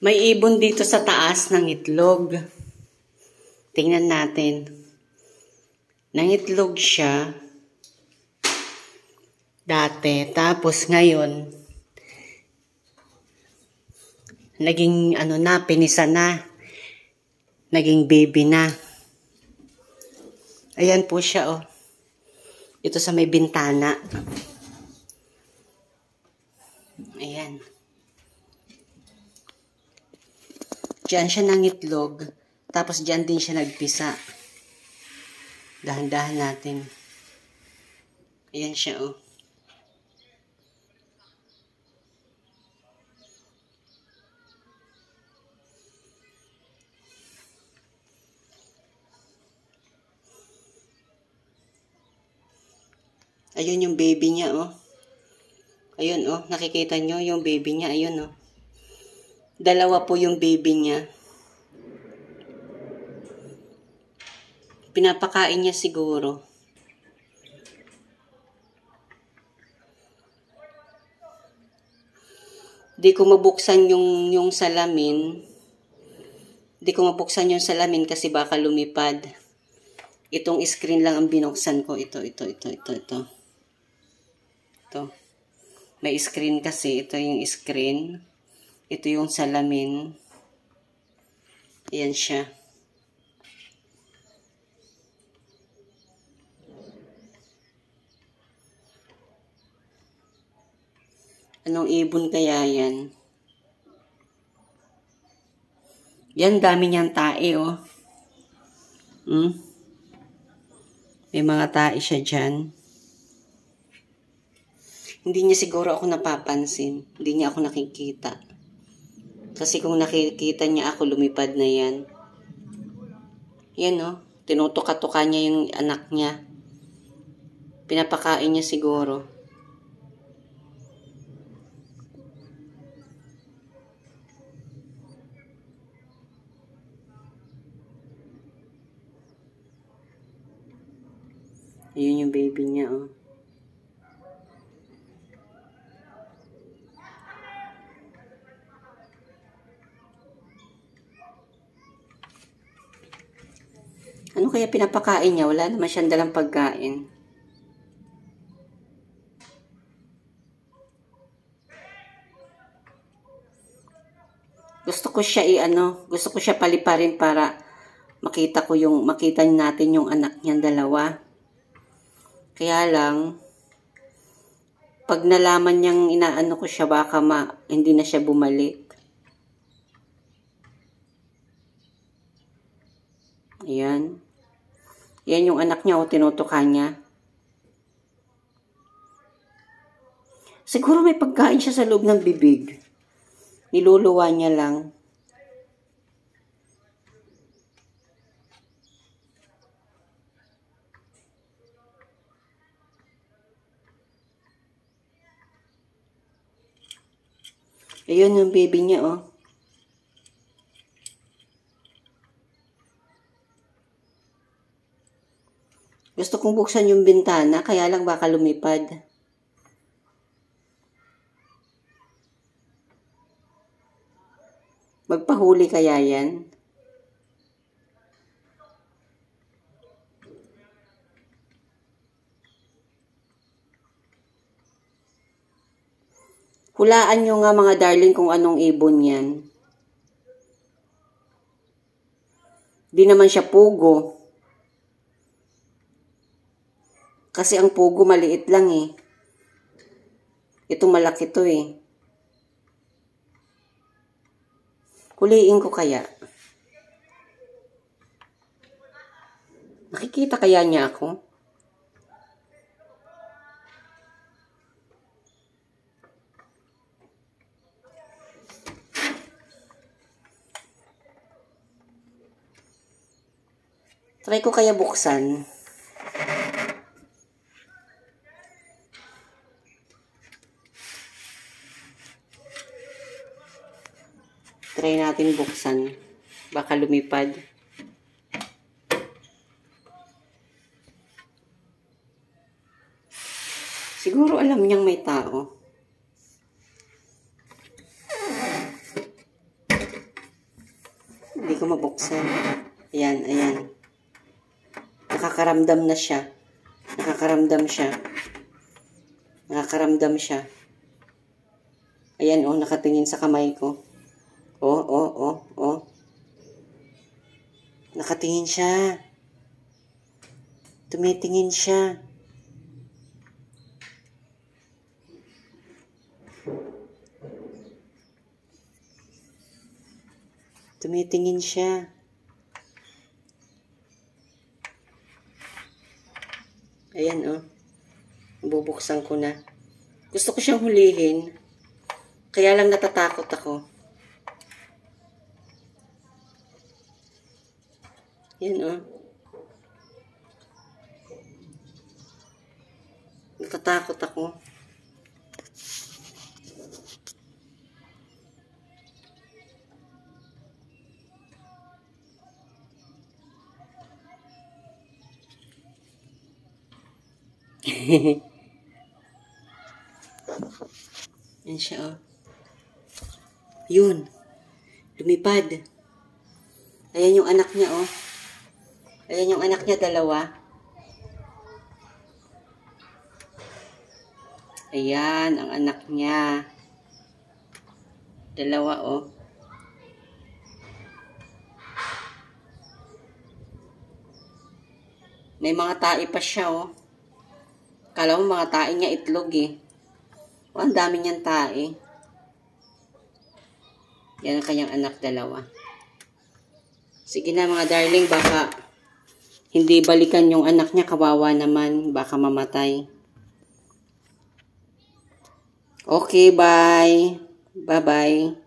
May ibon dito sa taas ng itlog. Tingnan natin. Nangitlog siya dati. Tapos ngayon, naging pinisa na. Naging baby na. Ayan po siya, oh. Ito sa may bintana. Ayan. Diyan siya nangitlog. Tapos diyan din siya nagpisa. Dahan-dahan natin. Ayan siya, oh. Ayun yung baby niya, oh. Ayun, oh. Nakikita nyo yung baby niya. Ayun, oh. Dalawa po yung baby niya. Pinapakain niya siguro. Di ko mabuksan yung salamin. Di ko mabuksan yung salamin kasi baka lumipad. Itong screen lang ang binuksan ko. Ito. May screen kasi. Ito yung screen. Ito yung salamin. Ayan siya. Anong ibon kaya yan? Yan, dami niyang tae, oh. May mga tae siya dyan. Hindi niya siguro ako napapansin. Hindi niya ako nakikita. Kasi kung nakikita niya ako, lumipad na yan. Yan, oh. Tinutuka-tuka niya yung anak niya. Pinapakain niya siguro. Ayun yung baby niya, oh. Ano kaya pinapakain niya? Wala naman siyang dalang pagkain. Gusto ko siya paliparin para makita natin yung anak niyang dalawa. Kaya lang, pag nalaman niyang inaano ko siya, baka hindi na siya bumalik. Ayan. Yan yung anak niya, o tinutuka niya. Siguro may pagkain siya sa loob ng bibig. Niluluwa niya lang. Ayun yung baby niya, oh. Gusto kong buksan yung bintana, kaya lang baka lumipad. Magpahuli kaya yan? Hulaan nyo nga mga darling kung anong ibon yan. Di naman siya pugo. Kasi ang pugo maliit lang, eh. Itong malaki to, eh. Huliin ko kaya. Nakikita kaya niya ako? Try ko kaya buksan. Try natin buksan. Baka lumipad. Siguro alam niyang may tao. Hindi ko mabuksan. Ayan, ayan. Nakakaramdam na siya. Nakakaramdam siya. Nakakaramdam siya. Ayan, oh, nakatingin sa kamay ko. Oh, oh, oh, oh. Nakatingin siya. Tumitingin siya. Tumitingin siya. Ayan, oh. Bubuksan ko na. Gusto ko siyang hulihin. Kaya lang natatakot ako. Ayan, oh. Natatakot ako. Yan siya, oh. Yun. Lumipad. Ayan yung anak niya, oh. Ayan yung anak niya, dalawa. Ayan, ang anak niya. Dalawa, oh. May mga tae pa siya, oh. Kala mo mga tae niya itlog, eh. Oh, ang dami niyang tae. Yan ang kanyang anak, dalawa. Sige na, mga darling, baka hindi balikan yung anak niya. Kawawa naman. Baka mamatay. Okay, bye. Bye-bye.